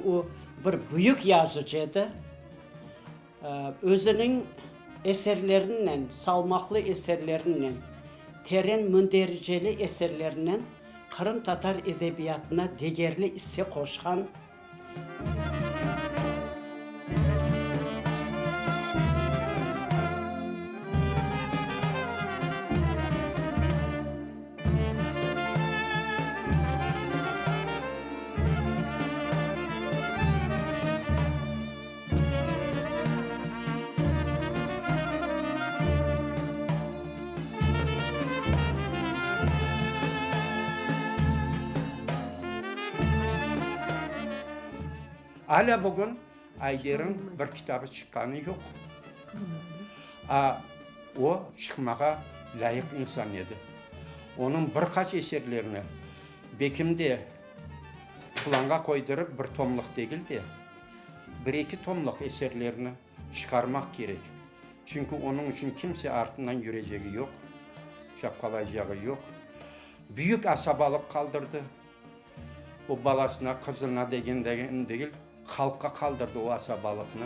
o bir büyük yazıcıydı. Özünün eserlerinden, salmaklı eserlerinden, terin mündericeli eserlerinden Kırım Tatar edebiyatına değerli hisse koşan Hala bugün Ayder'in bir kitabı çıkanı yok. O çıkmaya layık insan idi. Onun birkaç eserlerini Bekim'de planga koydurup bir tomluk değildi. Bir iki tomluk eserlerini çıkarmak gerek. Çünkü onun için kimse ardından yüreceği yok. Şapkalayacağı yok. Büyük asabalık kaldırdı. O balasına, kızına degen değil, halka kaldırdı o asabalıkını.